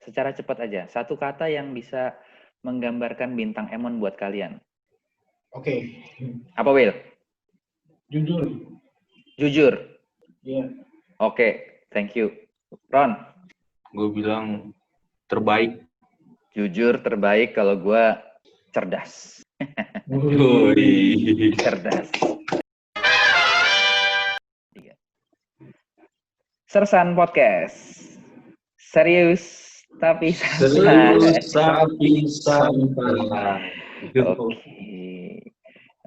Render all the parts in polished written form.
secara cepat aja. Satu kata yang bisa menggambarkan bintang Emon buat kalian. Oke. Apa, Will? Jujur. Jujur. Iya. Oke, thank you. Ron? Gue bilang terbaik. Jujur terbaik, kalau gue cerdas. Cerdas. Sersan Podcast. Serius tapi santai.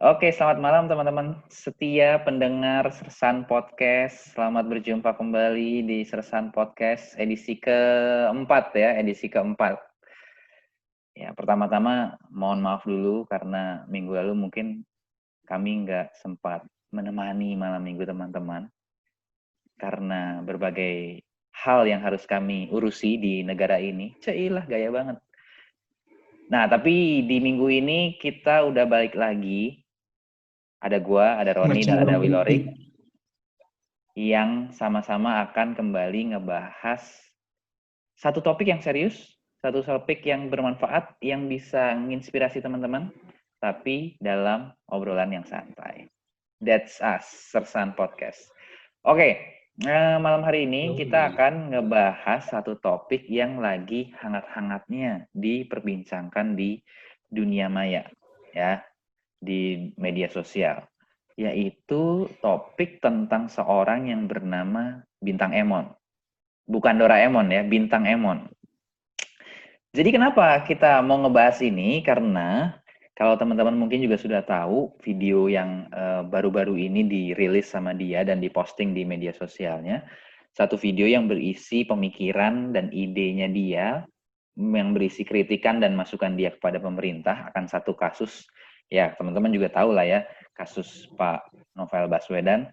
Oke, selamat malam teman-teman setia pendengar Sersan Podcast. Selamat berjumpa kembali di Sersan Podcast edisi keempat ya, edisi keempat. Ya, pertama-tama mohon maaf dulu karena minggu lalu mungkin kami nggak sempat menemani malam minggu teman-teman. Karena berbagai hal yang harus kami urusi di negara ini. Cailah, gaya banget. Nah, tapi di minggu ini kita udah balik lagi. Ada gua, ada Roni, dan ada Wilorik. Yang sama-sama akan kembali ngebahas satu topik yang serius, satu topik yang bermanfaat, yang bisa menginspirasi teman-teman, tapi dalam obrolan yang santai. That's us, Sersan Podcast. Oke. Malam hari ini kita akan ngebahas satu topik yang lagi hangat-hangatnya diperbincangkan di dunia maya, ya, di media sosial, yaitu topik tentang seorang yang bernama Bintang Emon. Bukan Doraemon ya, Bintang Emon. Jadi kenapa kita mau ngebahas ini? Karena kalau teman-teman mungkin juga sudah tahu video yang baru-baru ini dirilis sama dia dan diposting di media sosialnya. Satu video yang berisi pemikiran dan idenya dia, yang berisi kritikan dan masukan dia kepada pemerintah akan satu kasus. Ya, teman-teman juga tahu lah ya, kasus Pak Novel Baswedan.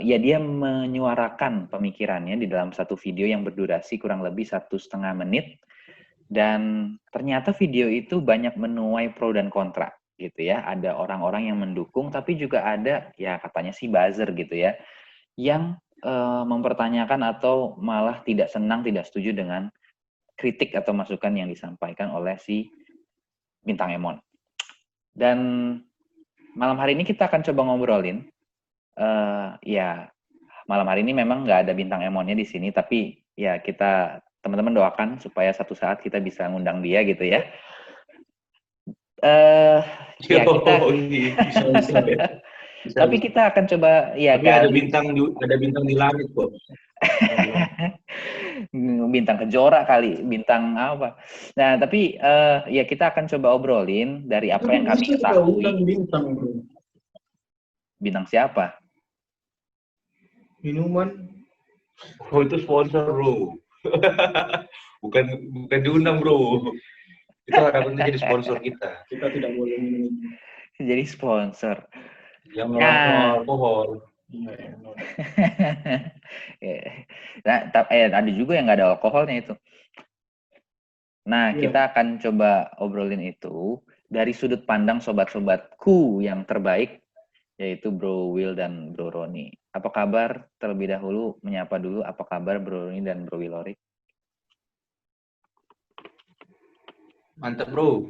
Ya, dia menyuarakan pemikirannya di dalam satu video yang berdurasi kurang lebih 1,5 menit. Dan ternyata video itu banyak menuai pro dan kontra gitu ya. Ada orang-orang yang mendukung, tapi juga ada ya katanya sih buzzer gitu ya, yang mempertanyakan atau malah tidak senang, tidak setuju dengan kritik atau masukan yang disampaikan oleh si Bintang Emon. Dan malam hari ini kita akan coba ngobrolin. Ya malam hari ini memang nggak ada Bintang Emonnya di sini, tapi ya kita teman-teman doakan supaya satu saat kita bisa ngundang dia gitu ya. Ya kita bisa. Tapi kita akan coba ya. Tapi ada bintang di langit kok. Bintang kejora kali, bintang apa. Nah, tapi ya kita akan coba obrolin dari apa yang kami ketahui. Bintang siapa? Minuman. Oh, itu sponsor, bro. bukan diundang, bro. Itu harapannya jadi sponsor kita. Kita tidak boleh minum. Jadi sponsor. Yang alkohol. Nah, ada juga yang nggak ada alkoholnya itu. Nah, kita akan coba obrolin itu dari sudut pandang sobat-sobatku yang terbaik, yaitu Bro Will dan Bro Roni. Apa kabar? Terlebih dahulu menyapa dulu, apa kabar Bro Roni dan Bro Wilorik? Mantap, bro.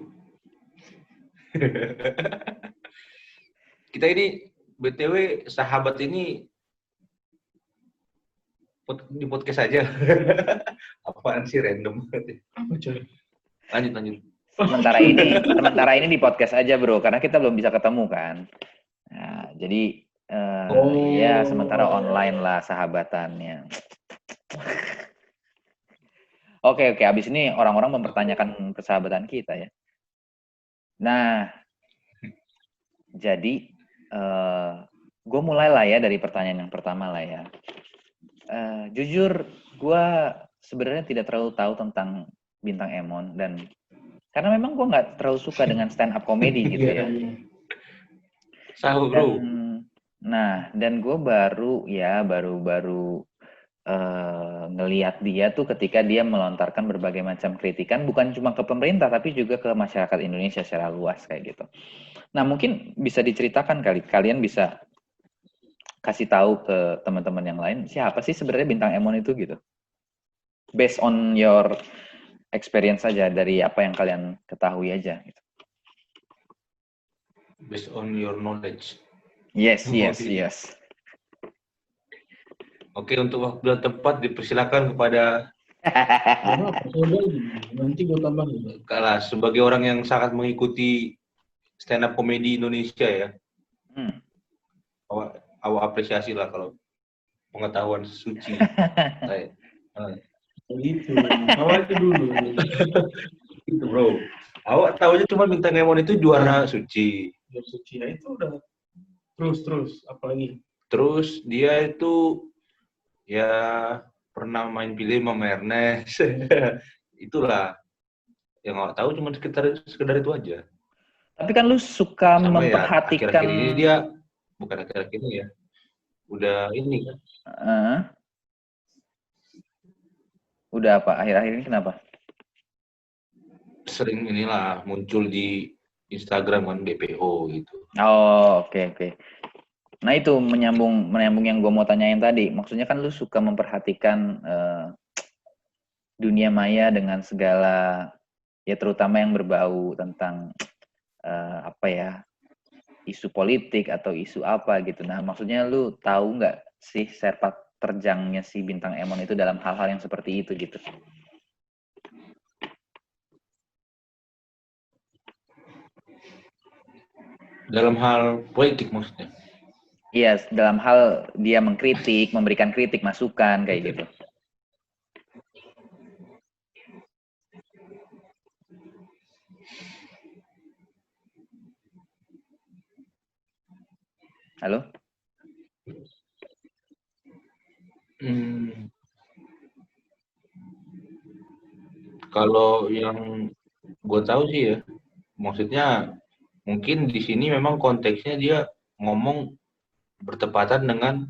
Kita ini BTW sahabat ini di podcast aja. Apaan sih random banget. Lanjut. Sementara ini di podcast aja, bro, karena kita belum bisa ketemu kan. Nah, jadi ya sementara online lah sahabatannya. Oke, abis ini orang-orang mempertanyakan persahabatan kita ya. Nah, jadi gue mulai lah ya dari pertanyaan yang pertama lah ya. Jujur, gue sebenarnya tidak terlalu tahu tentang Bintang Emon dan karena memang gue nggak terlalu suka dengan stand up comedy gitu ya. Dan gue baru ngelihat dia tuh ketika dia melontarkan berbagai macam kritikan, bukan cuma ke pemerintah tapi juga ke masyarakat Indonesia secara luas kayak gitu. Nah, mungkin bisa diceritakan kalian bisa kasih tahu ke teman-teman yang lain siapa sih sebenarnya Bintang Emon itu gitu. Based on your experience saja dari apa yang kalian ketahui aja. Gitu. Based on your knowledge. Yes. Oke, untuk waktu dan tempat dipersilakan kepada Kenapa? Saya lagi. Nanti gue tambahin. Kala sebagai orang yang sangat mengikuti stand up komedi Indonesia ya. Awak apresiasi lah kalau pengetahuan suci. Gitu. Awal itu dulu. Gitu bro. Awak tahunya cuma Bintang Emon itu juara suci. Juara suci ya itu udah terus apalagi. Terus dia itu ya pernah main film sama Ernest. Itulah yang awak tahu cuma sekedar itu aja. Tapi kan lu suka sama memperhatikan. Ya, akhir-akhir ini dia bukan akhir-akhir ini ya. Udah ini kan. Udah apa? Akhir-akhir ini kenapa? Sering inilah muncul di Instagram kan BPO gitu. Oh, oke. Nah itu menyambung yang gue mau tanyain tadi. Maksudnya kan lu suka memperhatikan dunia maya dengan segala ya terutama yang berbau tentang isu politik atau isu apa gitu. Nah maksudnya lu tahu nggak sih sepak terjangnya si Bintang Emon itu dalam hal-hal yang seperti itu gitu? Dalam hal politik maksudnya? Iya, dalam hal dia mengkritik, memberikan kritik, masukan kayak gitu. Halo? Kalau yang gue tahu sih ya, maksudnya mungkin di sini memang konteksnya dia ngomong bertepatan dengan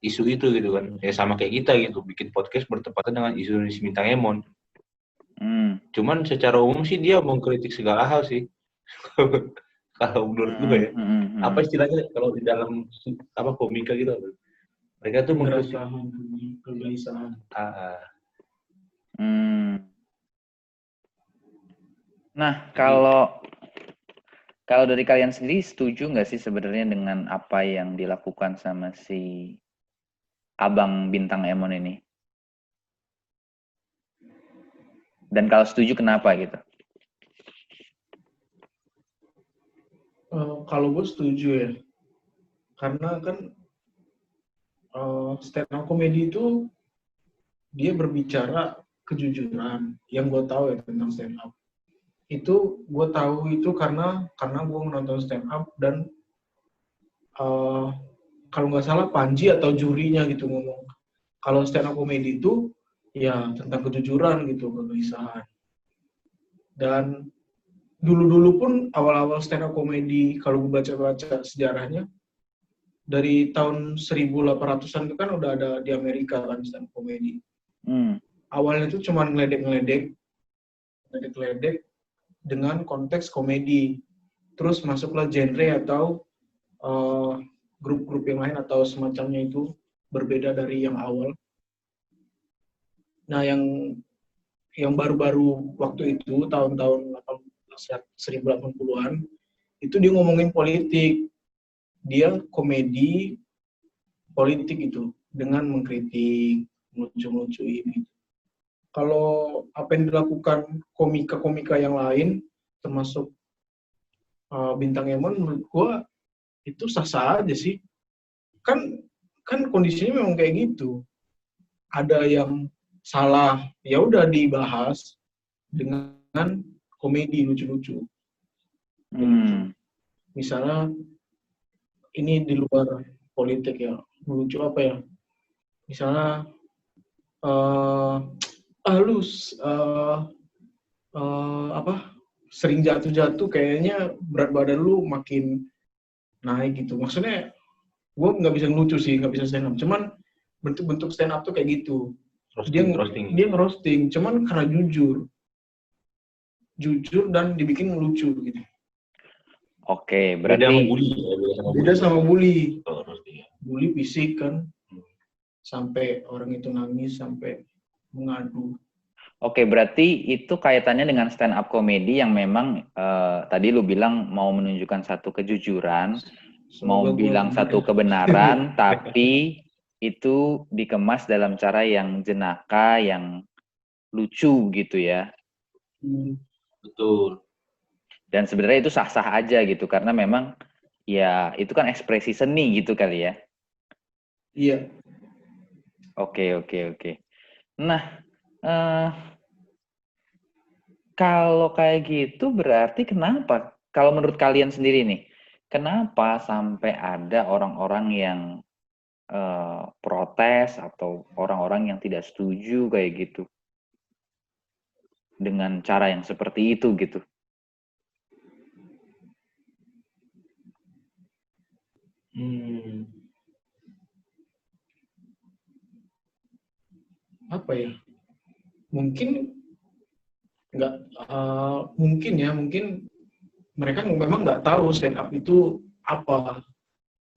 isu itu gitu kan. Ya sama kayak kita gitu, bikin podcast bertepatan dengan isu Bintang Emon. Cuman secara umum sih dia mengkritik segala hal sih. Kalau menurut gue ya. Apa istilahnya kalau di dalam komika gitu? Mereka tuh kegelisahan. Nah, kalau dari kalian sendiri setuju nggak sih sebenarnya dengan apa yang dilakukan sama si Abang Bintang Emon ini? Dan kalau setuju kenapa gitu? Kalau gue setuju ya, karena kan stand up comedy itu dia berbicara kejujuran. Yang gue tahu ya tentang stand up itu gue tahu itu karena gue menonton stand up dan kalau nggak salah Panji atau jurinya gitu ngomong kalau stand up comedy itu ya tentang kejujuran gitu, kegelisahan. Dan dulu pun awal-awal stand up comedy kalau gue baca-baca sejarahnya dari tahun 1800-an itu kan udah ada di Amerika kan stand up comedy. Awalnya itu cuma ngeledek dengan konteks komedi. Terus masuklah genre atau grup-grup yang lain atau semacamnya itu berbeda dari yang awal. Nah, yang baru-baru waktu itu tahun-tahun 1080-an itu dia ngomongin politik. Dia komedi politik itu dengan mengkritik, melucu-melucuin gitu. Kalau apa yang dilakukan komika-komika yang lain termasuk Bintang Emon menurut gua itu sah-sah aja sih. Kan kondisinya memang kayak gitu. Ada yang salah, ya udah dibahas dengan komedi lucu-lucu. Misalnya ini di luar politik ya, lucu apa ya? Misalnya sering jatuh-jatuh kayaknya berat badan lu makin naik gitu. Maksudnya gue nggak bisa ngelucu sih, nggak bisa stand up. Cuman bentuk-bentuk stand up tuh kayak gitu. Dia ngerosting, cuman karena jujur dan dibikin lucu gitu. Oke, berarti beda sama bully. Bully fisik kan, sampai orang itu nangis, sampai mengadu. Oke, berarti itu kaitannya dengan stand up comedy yang memang tadi lu bilang mau menunjukkan satu kejujuran, mau Semoga gue bilang bener satu ya. kebenaran, tapi itu dikemas dalam cara yang jenaka, yang lucu gitu ya. Betul. Dan sebenarnya itu sah-sah aja gitu, karena memang ya itu kan ekspresi seni gitu kali ya. Iya. Oke. Nah, eh, kalau kayak gitu berarti kenapa? Kalau menurut kalian sendiri nih, kenapa sampai ada orang-orang yang protes atau orang-orang yang tidak setuju kayak gitu dengan cara yang seperti itu gitu? Apa ya? Mungkin nggak mungkin mereka memang nggak tahu stand up itu apa.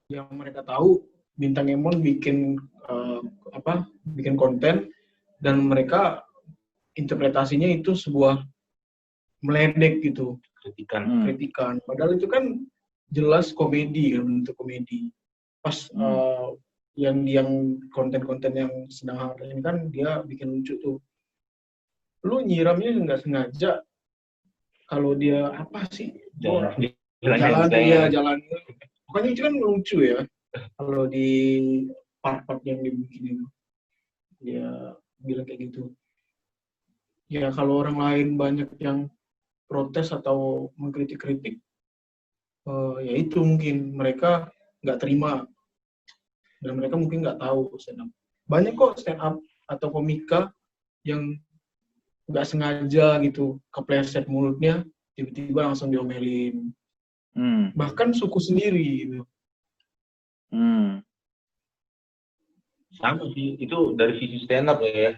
Yang mereka tahu Bintang Emon bikin bikin konten dan mereka interpretasinya itu sebuah meledek gitu, kritikan. Padahal itu kan jelas komedi kan, bentuk komedi. Pas yang konten-konten yang sedang hari ini kan dia bikin lucu tuh. Lu nyiramnya nggak sengaja, kalau dia apa sih jalan pokoknya itu kan lucu ya kalau di part-part yang dibikin itu dia bilang kayak gitu ya. Kalau orang lain banyak yang protes atau mengkritik-kritik, ya itu mungkin mereka nggak terima dan mereka mungkin nggak tahu stand up. Banyak kok stand up atau komika yang nggak sengaja gitu kepleset mulutnya, tiba-tiba langsung diomelin. Bahkan suku sendiri gitu. Sama sih, itu dari sisi stand up ya.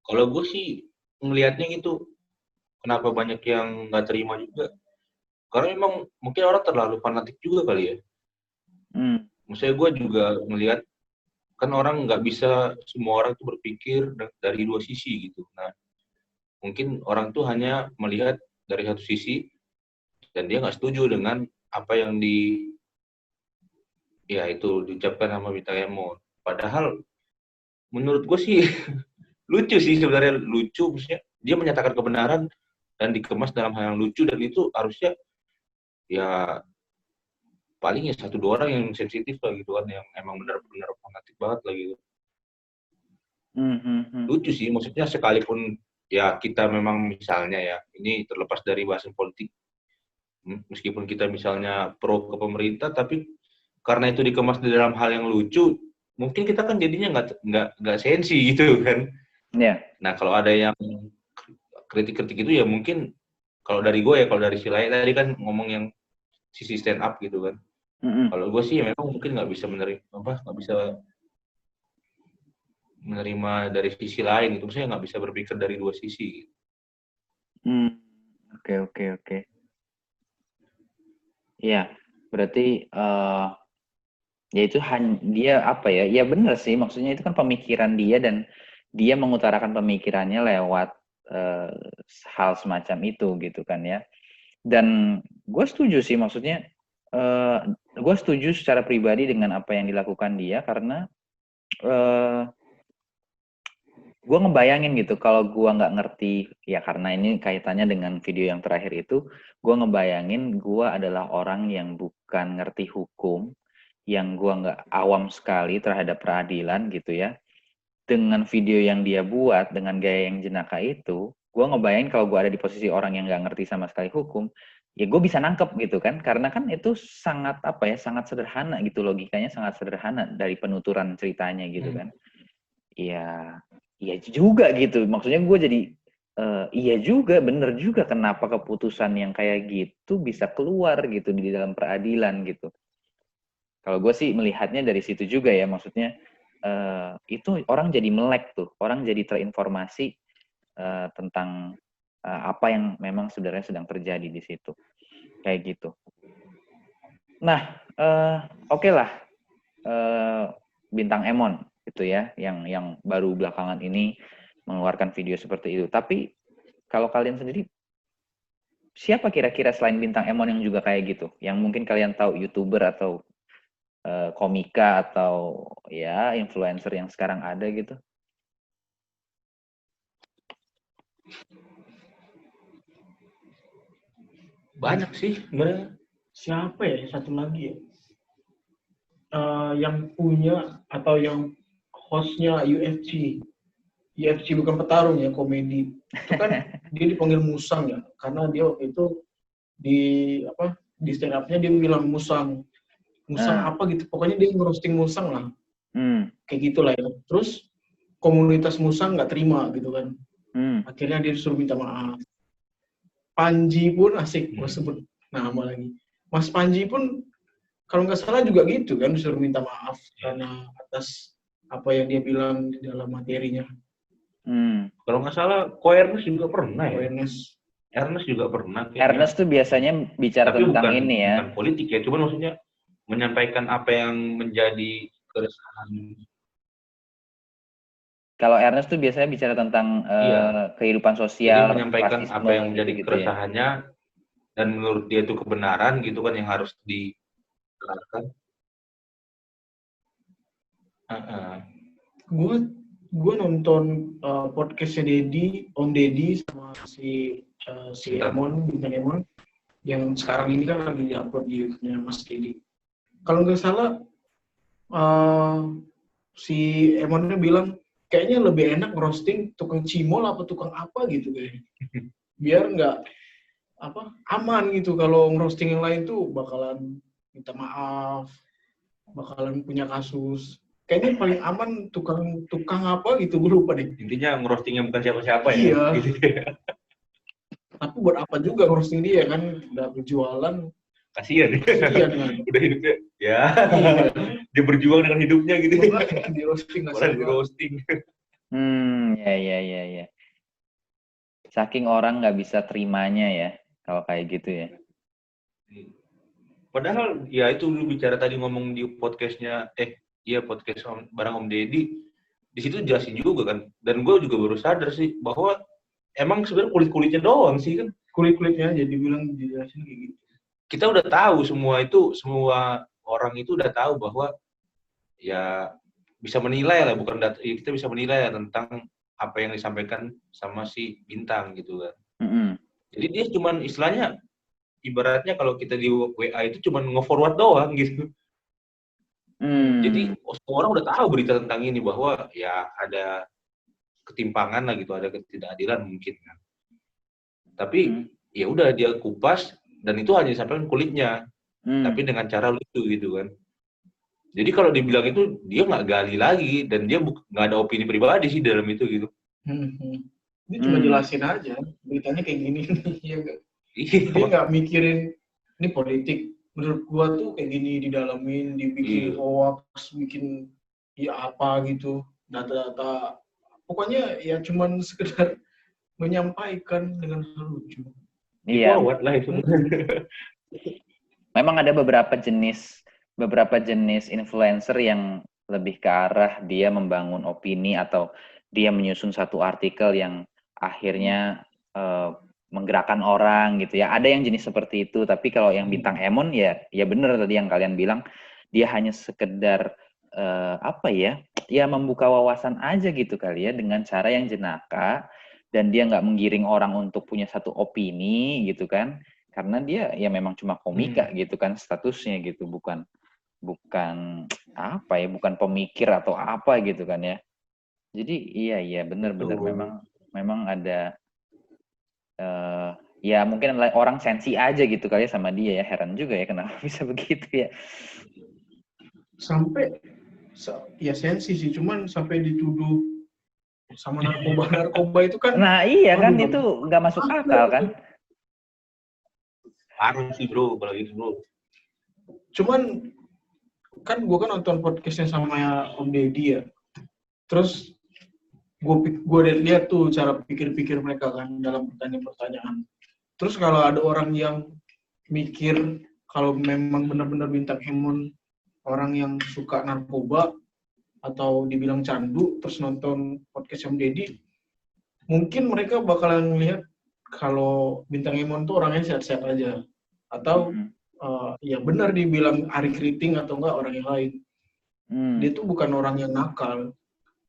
Kalau gue sih ngelihatnya gitu, kenapa banyak yang nggak terima juga? Karena memang mungkin orang terlalu fanatik juga kali ya. Maksudnya gue juga ngelihat kan orang nggak bisa semua orang tuh berpikir dari dua sisi gitu. Nah, mungkin orang tuh hanya melihat dari satu sisi dan dia nggak setuju dengan apa yang diucapkan sama Bintang Emon. Padahal menurut gue sih lucu sih sebenarnya, lucu maksudnya dia menyatakan kebenaran dan dikemas dalam hal yang lucu, dan itu harusnya ya paling ya 1-2 orang yang sensitif lah gitu kan, yang emang benar-benar fanatik banget lah gitu. Lucu sih, maksudnya sekalipun ya kita memang misalnya ya, ini terlepas dari bahasan politik, meskipun kita misalnya pro ke pemerintah, tapi karena itu dikemas di dalam hal yang lucu, mungkin kita kan jadinya nggak sensi gitu kan. Yeah. Nah kalau ada yang kritik-kritik itu ya mungkin kalau dari gue ya, kalau dari si lain tadi kan ngomong yang sisi stand up gitu kan. Kalau gue sih memang mungkin nggak bisa menerima dari sisi lain gitu, saya nggak bisa berpikir dari dua sisi. Oke. Iya, berarti ya itu dia apa ya? Ya benar sih, maksudnya itu kan pemikiran dia dan dia mengutarakan pemikirannya lewat hal semacam itu gitu kan ya. Dan gue setuju sih, maksudnya gue setuju secara pribadi dengan apa yang dilakukan dia, karena gue ngebayangin gitu kalau gue nggak ngerti ya, karena ini kaitannya dengan video yang terakhir itu, gue ngebayangin gue adalah orang yang bukan ngerti hukum, yang gue nggak awam sekali terhadap peradilan gitu ya. Dengan video yang dia buat dengan gaya yang jenaka itu, gue ngebayangin kalau gue ada di posisi orang yang nggak ngerti sama sekali hukum, ya gue bisa nangkep gitu kan, karena kan itu sangat sangat sederhana gitu, logikanya sangat sederhana dari penuturan ceritanya gitu kan. Iya juga gitu, maksudnya gue jadi iya juga, bener juga kenapa keputusan yang kayak gitu bisa keluar gitu di dalam peradilan gitu. Kalau gue sih melihatnya dari situ juga ya, maksudnya itu orang jadi melek tuh, orang jadi terinformasi tentang apa yang memang sebenarnya sedang terjadi di situ, kayak gitu. Nah, oke lah, Bintang Emon gitu ya, yang baru belakangan ini mengeluarkan video seperti itu. Tapi kalau kalian sendiri, siapa kira-kira selain Bintang Emon yang juga kayak gitu? Yang mungkin kalian tahu, YouTuber atau komika atau ya influencer yang sekarang ada gitu? Banyak sih sebenarnya. Siapa ya? Satu lagi ya. Yang punya atau yang hostnya UFC. UFC bukan petarung ya, komedi. Itu kan dia dipanggil Musang ya, karena dia waktu itu di stand up-nya dia bilang Musang apa gitu. Pokoknya dia ngerosting Musang lah. Kayak gitulah ya. Terus komunitas Musang nggak terima gitu kan. Akhirnya dia disuruh minta maaf. Panji pun asik, gue sebut nama lagi. Mas Panji pun kalau nggak salah juga gitu kan, disuruh minta maaf karena atas apa yang dia bilang di dalam materinya. Kalau nggak salah, Ko Ernest juga pernah ya. Ernest juga pernah. Kayaknya. Ernest tuh biasanya bicara tapi tentang bukan, ini ya. Bukan politik ya, cuma maksudnya menyampaikan apa yang menjadi keresahan. Kalau Ernest tuh biasanya bicara tentang kehidupan sosial, jadi menyampaikan rasisme, apa yang menjadi gitu-gitu keresahannya ya. Dan menurut dia itu kebenaran gitu kan yang harus diterapkan. Gue nonton podcastnya Om Deddy sama si Emon, Bintang Emon, yang sekarang ini kan lagi diupload di YouTube-nya Mas Deddy. Kalau nggak salah, si Emonnya bilang kayaknya lebih enak roasting tukang cimol apa tukang apa gitu kayaknya. Biar nggak aman gitu. Kalau ngerosting yang lain tuh bakalan minta maaf, bakalan punya kasus. Kayaknya paling aman tukang apa gitu, gue lupa deh. Intinya ngerostingnya bukan siapa-siapa ya. Iya. Tapi buat apa juga ngerosting dia kan, udah berjualan. Kasian kan. Udah hidupnya ya. Iya. Dia berjuang dengan hidupnya gitu. Di roasting. Ya. Saking orang nggak bisa terimanya ya kalau kayak gitu ya. Padahal ya itu lu bicara tadi ngomong di podcastnya podcast bareng Om Deddy, di situ jelasin juga kan. Dan gue juga baru sadar sih bahwa emang sebenarnya kulit-kulitnya doang sih kan. Kulit-kulitnya aja dijelasin kayak gitu. Kita udah tahu semua orang itu udah tahu bahwa ya bisa menilai lah, kita bisa menilai tentang apa yang disampaikan sama si Bintang gitu kan. Jadi dia cuman istilahnya ibaratnya kalau kita di WA itu cuman nge-forward doang gitu. Jadi semua orang udah tahu berita tentang ini bahwa ya ada ketimpangan lah gitu, ada ketidakadilan mungkin kan. Tapi ya udah dia kupas dan itu hanya disampaikan kulitnya, tapi dengan cara lucu gitu kan. Jadi kalau dibilang itu dia nggak gali lagi dan dia nggak ada opini pribadi sih dalam itu gitu. Dia cuma jelasin aja beritanya kayak gini nih. Dia nggak mikirin ini politik. Menurut gua tuh kayak gini didalamin, dibikin hoax, bikin ya apa gitu, data-data. Pokoknya ya cuman sekedar menyampaikan dengan lucu. Iya. Lah itu. Memang ada beberapa jenis influencer yang lebih ke arah dia membangun opini atau dia menyusun satu artikel yang akhirnya menggerakkan orang gitu ya. Ada yang jenis seperti itu, tapi kalau yang Bintang Emon ya benar tadi yang kalian bilang, dia hanya sekedar ya membuka wawasan aja gitu kali ya dengan cara yang jenaka, dan dia nggak menggiring orang untuk punya satu opini gitu kan, karena dia ya memang cuma komika gitu kan statusnya gitu, bukan pemikir atau apa gitu kan ya. Jadi iya benar memang ada ya mungkin orang sensi aja gitu kali ya sama dia ya. Heran juga ya kenapa bisa begitu ya. Sampai ya sensi sih, cuman sampai dituduh sama narkoba itu kan. Nah iya kan itu nggak masuk akal kan. Parah sih bro kalau gitu bro. Cuman kan gue kan nonton podcastnya sama Om Deddy ya. Terus gue lihat tuh cara pikir-pikir mereka kan dalam pertanyaan-pertanyaan. Terus kalau ada orang yang mikir kalau memang benar-benar Bintang Emon orang yang suka narkoba atau dibilang candu, terus nonton podcast Om Deddy, mungkin mereka bakalan melihat kalau Bintang Emon tuh orangnya sehat-sehat aja. Atau ya benar dibilang Ari Kriting atau enggak orang yang lain. Dia tuh bukan orang yang nakal.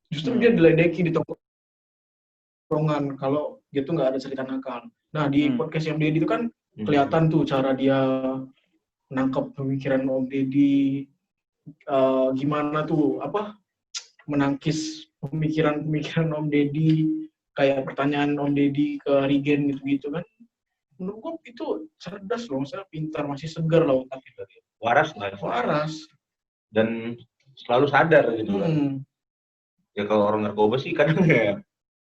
Justru dia diledeki di tongkrongan kalau dia tuh nggak ada cerita nakal. Nah, di podcast yang Deddy itu kan kelihatan tuh cara dia menangkap pemikiran Om Deddy, gimana tuh menangkis pemikiran Om Deddy, kayak pertanyaan Om Deddy ke Rigen gitu-gitu kan. Menurut gua itu cerdas loh, maksudnya pintar, masih segar lah otaknya. Waras lah. Waras. Dan selalu sadar gitu kan. Ya kalau orang narkoba sih kadang ya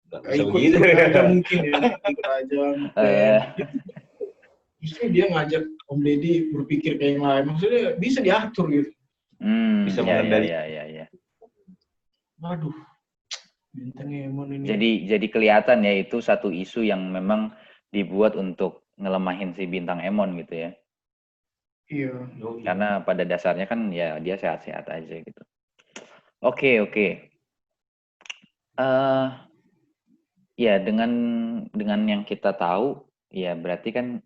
nggak bisa begitu. Ikut aja mungkin ya, ikut aja. Justru dia ngajak Om Deddy berpikir kayak yang lain, maksudnya bisa diatur gitu. Bisa mengendali. Ya. Waduh, Bintang Emon ini. Jadi kelihatan ya itu satu isu yang memang dibuat untuk ngelemahin si Bintang Emon gitu ya. Iya. Karena pada dasarnya kan ya dia sehat-sehat aja gitu. Oke. Ya dengan yang kita tahu ya berarti kan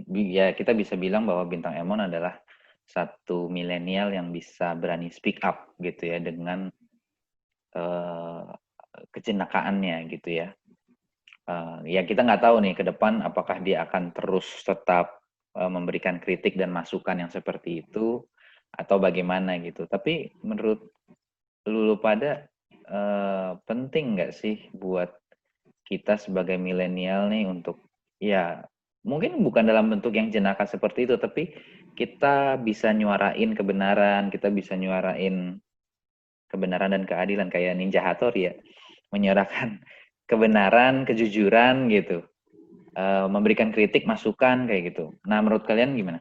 ya kita bisa bilang bahwa Bintang Emon adalah satu milenial yang bisa berani speak up gitu ya dengan kejenakaannya gitu ya. Ya kita nggak tahu nih ke depan apakah dia akan terus tetap memberikan kritik dan masukan yang seperti itu atau bagaimana gitu. Tapi menurut lu pada penting nggak sih buat kita sebagai milenial nih untuk ya mungkin bukan dalam bentuk yang jenaka seperti itu, tapi kita bisa nyuarain kebenaran, kita bisa nyuarain kebenaran dan keadilan kayak Ninja Hattori ya, menyuarakan kebenaran, kejujuran gitu, memberikan kritik, masukan kayak gitu. Nah menurut kalian gimana?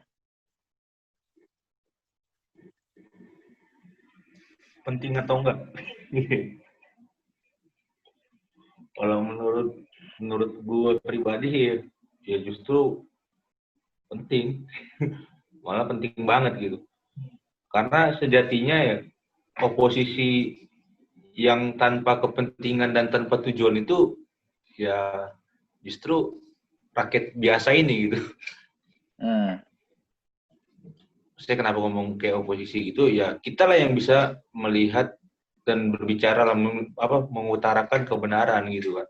Penting atau enggak? Kalau menurut gue pribadi ya justru penting, malah penting banget gitu. Karena sejatinya ya oposisi yang tanpa kepentingan dan tanpa tujuan itu ya justru rakyat biasa ini gitu. Saya kenapa ngomong kayak oposisi gitu ya, kita lah yang bisa melihat dan berbicara mengutarakan kebenaran gitu kan,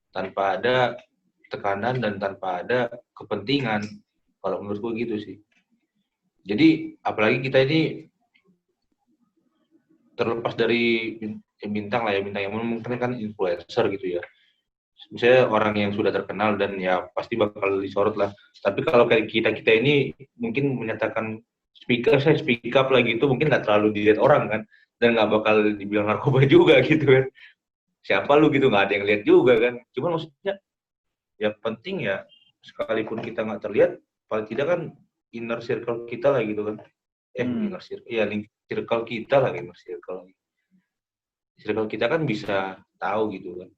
tanpa ada tekanan dan tanpa ada kepentingan. Kalau menurut gue gitu sih. Jadi apalagi kita ini terlepas dari bintang yang mungkin kan influencer gitu ya, misalnya orang yang sudah terkenal dan ya pasti bakal disorot lah. Tapi kalau kayak kita ini mungkin menyatakan speak up lagi itu mungkin nggak terlalu dilihat orang kan, dan nggak bakal dibilang narkoba juga gitu kan. Siapa lu gitu, nggak ada yang lihat juga kan. Cuman maksudnya ya penting ya, sekalipun kita nggak terlihat, paling tidak kan inner circle kita lah gitu kan. Inner circle, ya circle kita lah, inner circle. Circle kita kan bisa tahu gitu kan.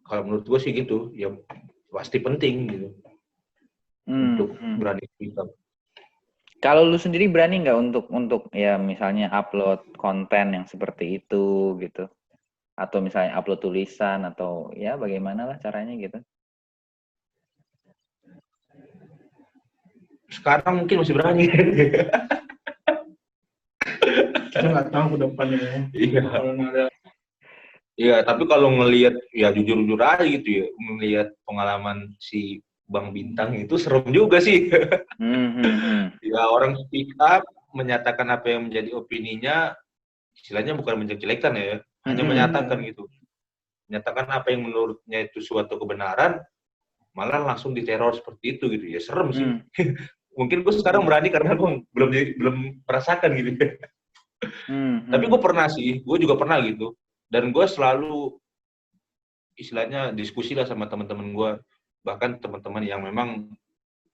Kalau menurut gue sih gitu, ya pasti penting gitu untuk berani speak up. Kalau lu sendiri berani nggak untuk ya misalnya upload konten yang seperti itu gitu, atau misalnya upload tulisan atau ya bagaimana lah caranya gitu? Sekarang mungkin masih berani. Kita nggak tahu ke depannya ya. Iya. Kalau ada. Iya, tapi kalau ngelihat ya jujur-jujur aja gitu ya, ngelihat pengalaman si Bang Bintang itu serem juga sih. Ya orang speak up, menyatakan apa yang menjadi opininya, istilahnya bukan menjelek-jelekan ya, hanya menyatakan gitu. Menyatakan apa yang menurutnya itu suatu kebenaran, malah langsung diteror seperti itu gitu ya, serem sih. Mungkin gue sekarang berani karena gue belum merasakan gitu. Tapi gue pernah sih, gue juga pernah gitu. Dan gue selalu istilahnya diskusi lah sama teman-teman gue, bahkan teman-teman yang memang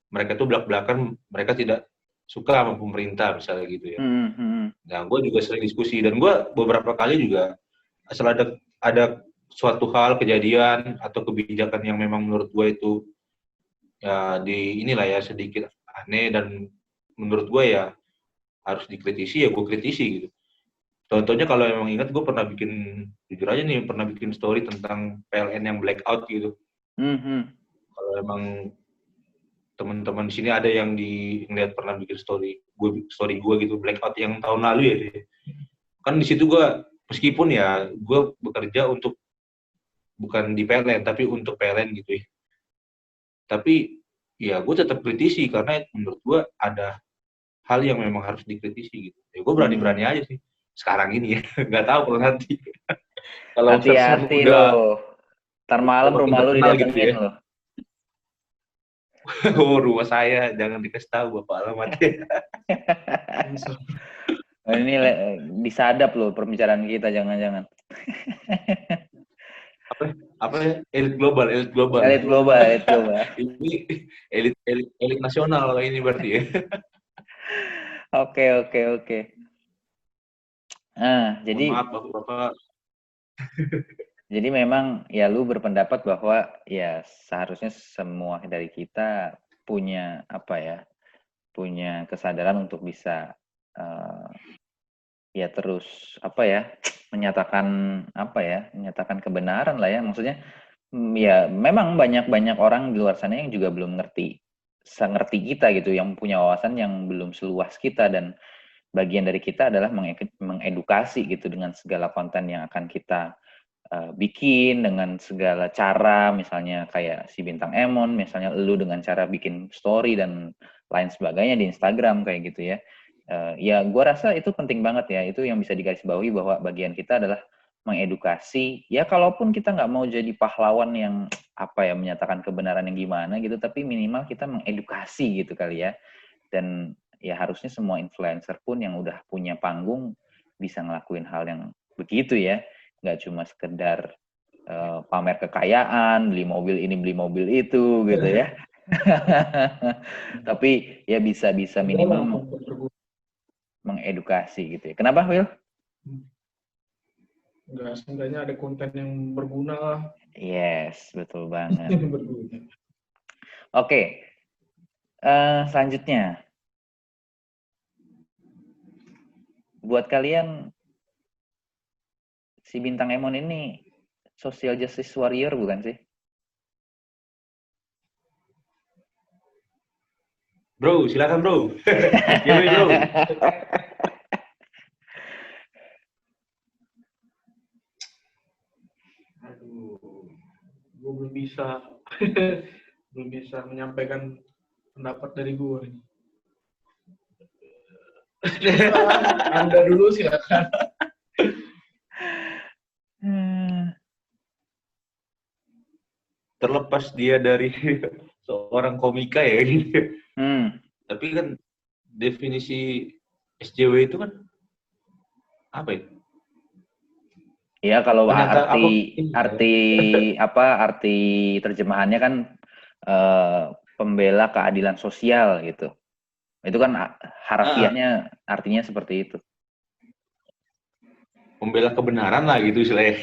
mereka tuh belak-belakan, mereka tidak suka sama pemerintah misalnya gitu ya. Nah, gue juga sering diskusi, dan gue beberapa kali juga asal ada suatu hal, kejadian atau kebijakan yang memang menurut gue itu ya inilah ya sedikit aneh dan menurut gue ya harus dikritisi, ya gue kritisi gitu. Contohnya kalau emang ingat, gue pernah bikin, jujur aja nih, pernah bikin story tentang PLN yang blackout gitu. Kalau emang teman-teman di sini ada yang ngeliat pernah bikin story gue gitu, blackout yang tahun lalu ya. Kan di situ gue, meskipun ya gue bekerja untuk, bukan di PLN, tapi untuk PLN gitu ya. Tapi ya gue tetap kritisi, karena menurut gue ada hal yang memang harus dikritisi gitu. Ya gue berani-berani aja sih sekarang ini ya. Nggak tahu kalau nanti kalau Sersan Hati-hati udah loh. Ntar malam makin rumah lu terkenal gitu didatengin ya. loh. Oh, rumah saya jangan dikasih tahu Bapak alamatnya. Ini disadap loh perbicaraan kita, jangan-jangan. Apa ya? Elit global. Elit global. Ini elit nasional ini berarti ya. Oke. Nah, Mohon maaf Bapak. Jadi memang ya lu berpendapat bahwa ya seharusnya semua dari kita punya punya kesadaran untuk bisa ya terus menyatakan kebenaran lah ya. Maksudnya ya memang banyak orang di luar sana yang juga belum sengerti kita gitu, yang punya wawasan yang belum seluas kita, dan bagian dari kita adalah mengedukasi gitu dengan segala konten yang akan kita bikin, dengan segala cara, misalnya kayak si Bintang Emon, misalnya lu dengan cara bikin story dan lain sebagainya di Instagram kayak gitu ya. Ya gue rasa itu penting banget ya, itu yang bisa digarisbawahi bahwa bagian kita adalah mengedukasi. Ya kalaupun kita nggak mau jadi pahlawan yang menyatakan kebenaran yang gimana gitu, tapi minimal kita mengedukasi gitu kali ya. Dan ya harusnya semua influencer pun yang udah punya panggung bisa ngelakuin hal yang begitu ya, nggak cuma sekedar pamer kekayaan, beli mobil ini beli mobil itu gitu ya. Tapi ya bisa minimal mengedukasi gitu ya. Kenapa, Will? Enggak, seenggaknya ada konten yang berguna lah. Yes, betul banget. Berguna. Oke. Selanjutnya, buat kalian si Bintang Emon ini social justice warrior bukan sih? Bro, silakan bro. Gimana bro? Aduh, gue belum bisa menyampaikan pendapat dari gue. Anda dulu silakan. Terlepas dia dari seorang komika ya gitu. Tapi kan definisi SJW itu kan apa ya? Ya kalau arti terjemahannya kan pembela keadilan sosial gitu. Itu kan harafiahnya artinya seperti itu. Pembela kebenaran lah gitu istilahnya.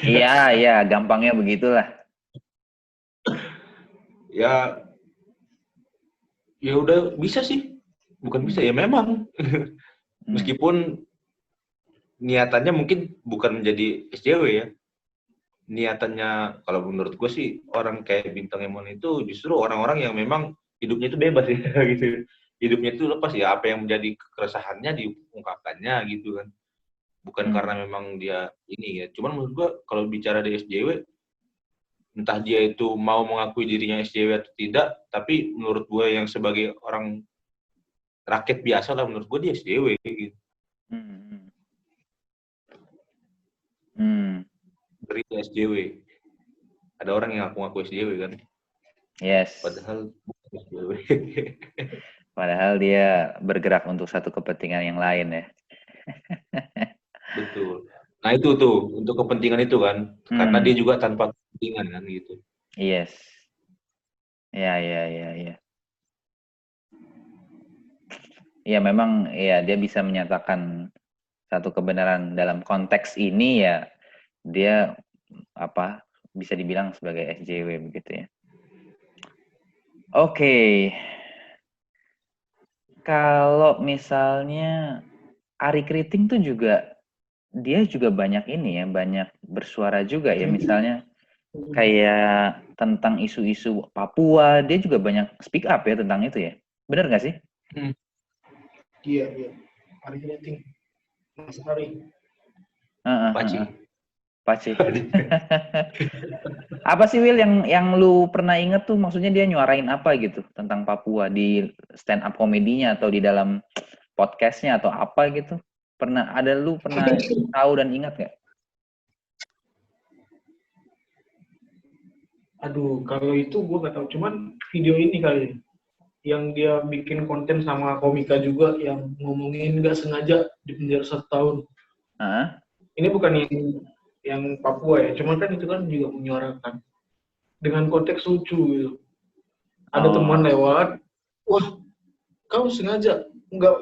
Iya, gampangnya begitulah. Ya udah bisa sih. Bukan bisa ya memang. Meskipun niatannya mungkin bukan menjadi SJW ya. Niatannya kalau menurut gue sih orang kayak Bintang Emon itu justru orang-orang yang memang hidupnya itu bebas ya gitu. Hidupnya itu lepas ya, apa yang menjadi keresahannya diungkapkannya gitu kan. Bukan karena memang dia ini ya. Cuman menurut gue kalau bicara di SJW, entah dia itu mau mengakui dirinya SJW atau tidak, tapi menurut gue yang sebagai orang rakyat biasa lah, menurut gue dia SJW gitu. Berita SJW. Ada orang yang ngaku SJW kan. Yes. Padahal bukan SJW. Padahal dia bergerak untuk satu kepentingan yang lain ya. Betul. Nah itu tuh, untuk kepentingan itu kan. Karena dia juga tanpa kepentingan kan gitu. Yes. Ya. Ya memang ya dia bisa menyatakan satu kebenaran dalam konteks ini ya, dia bisa dibilang sebagai SJW begitu ya. Oke. Kalau misalnya Arie Kriting tuh juga dia juga banyak ini ya, banyak bersuara juga ya. Misalnya kayak tentang isu-isu Papua, dia juga banyak speak up ya tentang itu ya. Benar nggak sih? Iya. Ari Kriting. Mas Ari. Paci. Paci. Apa sih Will yang lu pernah inget tuh, maksudnya dia nyuarain apa gitu tentang Papua di stand up komedinya atau di dalam podcastnya atau apa gitu? Lu pernah tahu dan ingat nggak? Aduh, kalau itu gue gak tahu. Cuman video ini kali yang dia bikin konten sama komika juga yang ngomongin nggak sengaja di penjara 1 tahun. Ini bukan yang Papua ya, cuman kan itu kan juga menyuarakan dengan konteks lucu gitu. Ada teman lewat, wah kau sengaja nggak,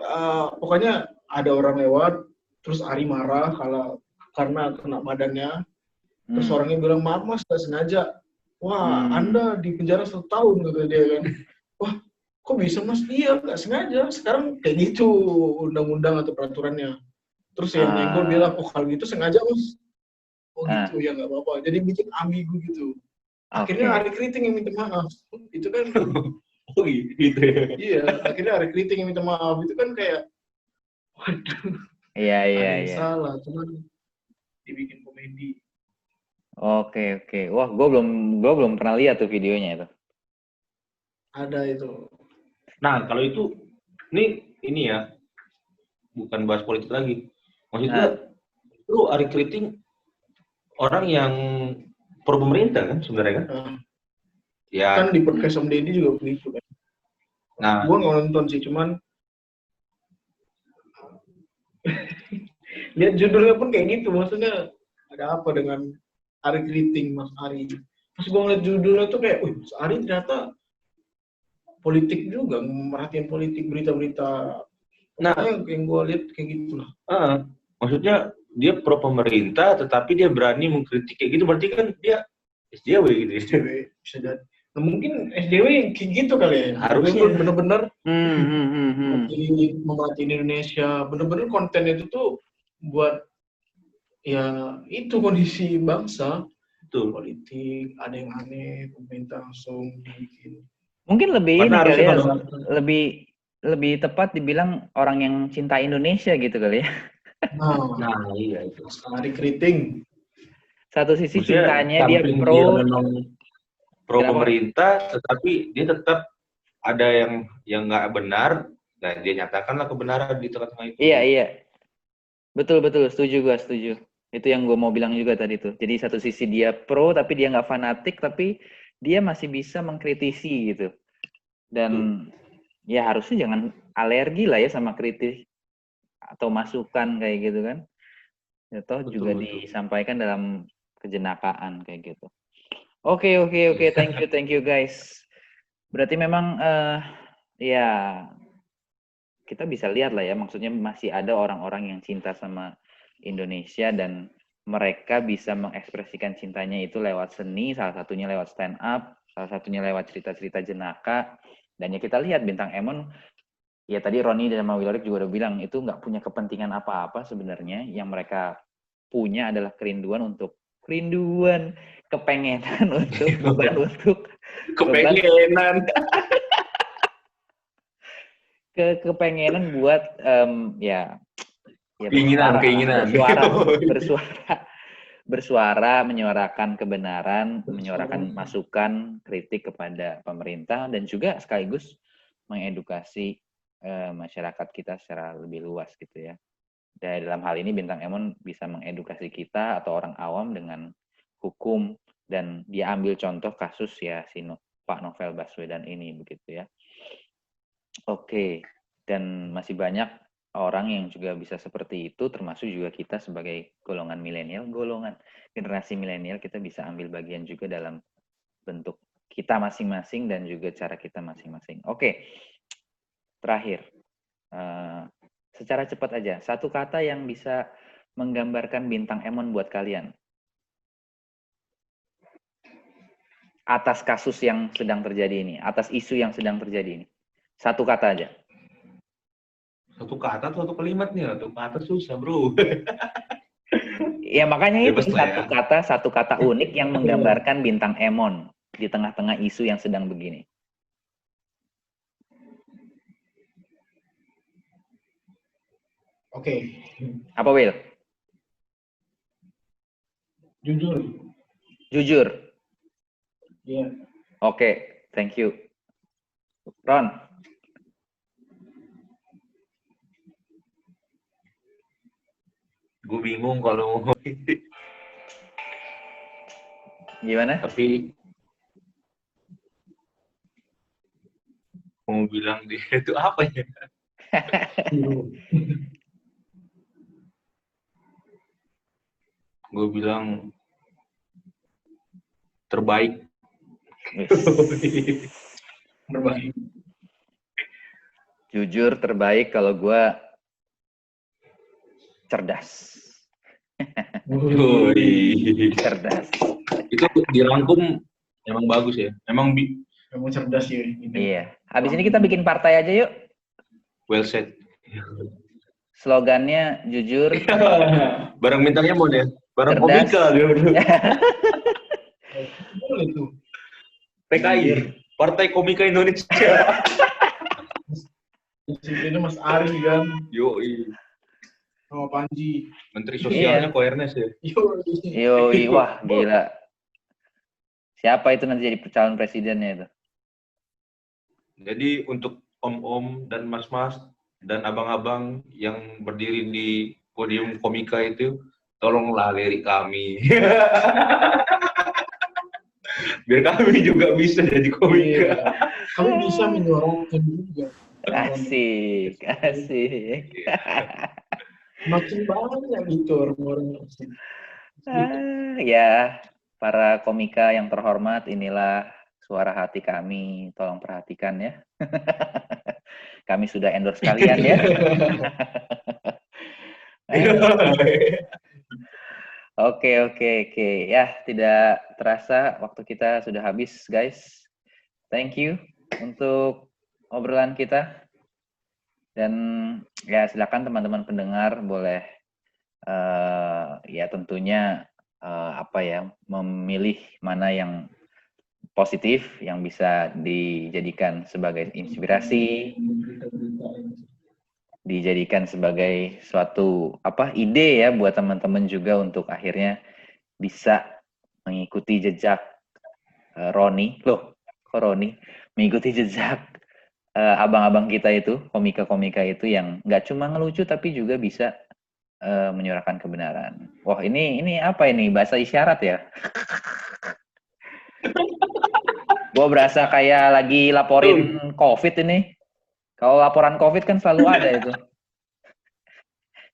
pokoknya ada orang lewat, terus Ari marah karena kena badannya, terus orangnya bilang maaf mas nggak sengaja. Wah Anda di penjara 1 tahun kata dia kan. Wah kok bisa mas? Iya nggak sengaja. Sekarang kayak gitu undang-undang atau peraturannya. Terus yang nyenggol bilang, oh kalau gitu sengaja mas. Oh gitu, ya nggak apa-apa. Jadi bikin ambigu gitu. Akhirnya Ari Kriting yang minta maaf. Itu kan. Oh gitu ya. Iya, akhirnya Ari Kriting yang minta maaf. Itu kan kayak, waduh. Iya. Salah, cuman dibikin komedi. Oke. Wah, gue belum pernah lihat tuh videonya itu. Ada itu. Nah, kalau itu, ini ya, bukan bahas politik lagi. Maksudnya, lu Ari Kriting orang yang pro pemerintah kan sebenarnya kan? Ya. Kan di podcast Om Deddy juga begitu kan. Nah, gue nggak nonton sih, cuman lihat judulnya pun kayak gitu. Maksudnya ada apa dengan Ari Kriting, Mas Ari? Pas gue ngeliat judulnya tuh kayak, Mas Ari ternyata politik juga, merhatiin politik, berita-berita. Nah, yang gue lihat kayak gitulah. Maksudnya dia pro pemerintah, tetapi dia berani mengkritik kayak gitu, berarti kan dia SJW gitu. SJW bisa jadi. Nah, mungkin SJW kayak gitu kali ya. Harusnya bener-bener memelatih Indonesia. Bener-bener konten itu tuh buat ya itu kondisi bangsa. Betul. Politik, ada yang aneh, pemerintah langsung dibikin. Mungkin lebih ini kali ya, lebih tepat dibilang orang yang cinta Indonesia gitu kali ya. Nah iya itu. Ari Kriting. Satu sisi cintanya dia pro pemerintah, tetapi dia tetap ada yang nggak benar dan dia nyatakanlah kebenaran di tengah-tengah itu. Iya. Betul, setuju. Itu yang gue mau bilang juga tadi tuh. Jadi satu sisi dia pro tapi dia nggak fanatik, tapi dia masih bisa mengkritisi gitu. Dan ya harusnya jangan alergi lah ya sama kritik atau masukan kayak gitu kan. Ya toh juga disampaikan dalam kejenakaan kayak gitu. Oke. Thank you guys. Berarti memang ya kita bisa lihat lah ya, maksudnya masih ada orang-orang yang cinta sama Indonesia dan mereka bisa mengekspresikan cintanya itu lewat seni, salah satunya lewat stand up, salah satunya lewat cerita-cerita jenaka. Dan ya kita lihat Bintang Emon, ya tadi Roni dan Willorik juga udah bilang, itu nggak punya kepentingan apa-apa sebenarnya. Yang mereka punya adalah kepengenan untuk kepengenan. Kepengenan buat keinginan bersuara, menyuarakan kebenaran, menyuarakan masukan, kritik kepada pemerintah dan juga sekaligus mengedukasi masyarakat kita secara lebih luas gitu ya. Dan dalam hal ini Bintang Emon bisa mengedukasi kita atau orang awam dengan hukum dan dia ambil contoh kasus ya Pak Novel Baswedan ini begitu ya. Oke, dan masih banyak orang yang juga bisa seperti itu, termasuk juga kita sebagai golongan generasi milenial, kita bisa ambil bagian juga dalam bentuk kita masing-masing dan juga cara kita masing-masing. Oke, terakhir, secara cepat aja, satu kata yang bisa menggambarkan Bintang Emon buat kalian. Atas kasus yang sedang terjadi ini, atas isu yang sedang terjadi ini. Satu kata aja. Satu kata atau satu kalimat nih? Satu kata susah, bro. Ya makanya itu Bebas lah ya. satu kata unik yang menggambarkan bintang Emon di tengah-tengah isu yang sedang begini. Oke. Apa, Will? Jujur. Jujur. Iya. Oke, thank you. Ron. Gue bingung kalau mau Gimana? tapi mau bilang dia itu apa ya? Gue bilang terbaik. Terbaik. Jujur terbaik kalau gue cerdas. Cerdas. Itu dirangkum emang bagus ya. Emang cerdas ya. Iya. Habis ini kita bikin partai aja yuk. well said. Slogannya jujur. Barang bintangnya mau deh. Barang Cerdas. komika dia. Boleh tuh. PKI, Partai Komika Indonesia. Ini Mas Ari kan. Yoi. Sama Panji. Menteri Sosialnya Ko Ernest ya. Yoi, wah gila. Siapa itu nanti jadi calon presidennya itu? Jadi untuk om-om dan mas-mas dan abang-abang yang berdiri di podium komika itu, tolonglah lirik kami. Biar kami juga bisa jadi komika. Kami bisa menyorongkan juga. Asik. Makin banyak gitu orang-orang. Ya, para komika yang terhormat, inilah suara hati kami. Tolong perhatikan ya. Kami sudah endorse kalian ya. Oke. Ya, tidak terasa waktu kita sudah habis, guys. Thank you untuk obrolan kita. Dan ya silakan teman-teman pendengar boleh ya tentunya memilih mana yang positif yang bisa dijadikan sebagai inspirasi, dijadikan sebagai suatu ide ya buat teman-teman juga untuk akhirnya bisa mengikuti jejak Roni, mengikuti jejak abang-abang kita itu, komika-komika itu yang nggak cuma ngelucu tapi juga bisa menyuarakan kebenaran. Wah, ini apa ini? Bahasa isyarat ya? Gue berasa kayak lagi laporin COVID ini. Kalau laporan COVID kan selalu ada itu.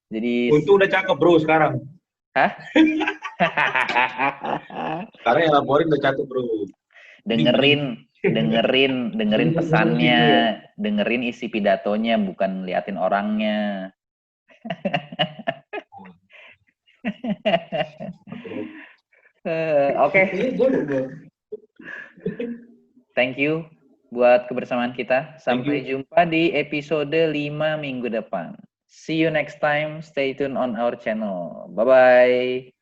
Jadi Untung udah cakep bro sekarang. Hah? Sekarang yang laporin udah cakep bro. Dengerin pesannya, dengerin isi pidatonya, bukan liatin orangnya. Oke. Thank you buat kebersamaan kita. Sampai jumpa di episode 5 minggu depan. See you next time. Stay tuned on our channel. Bye-bye.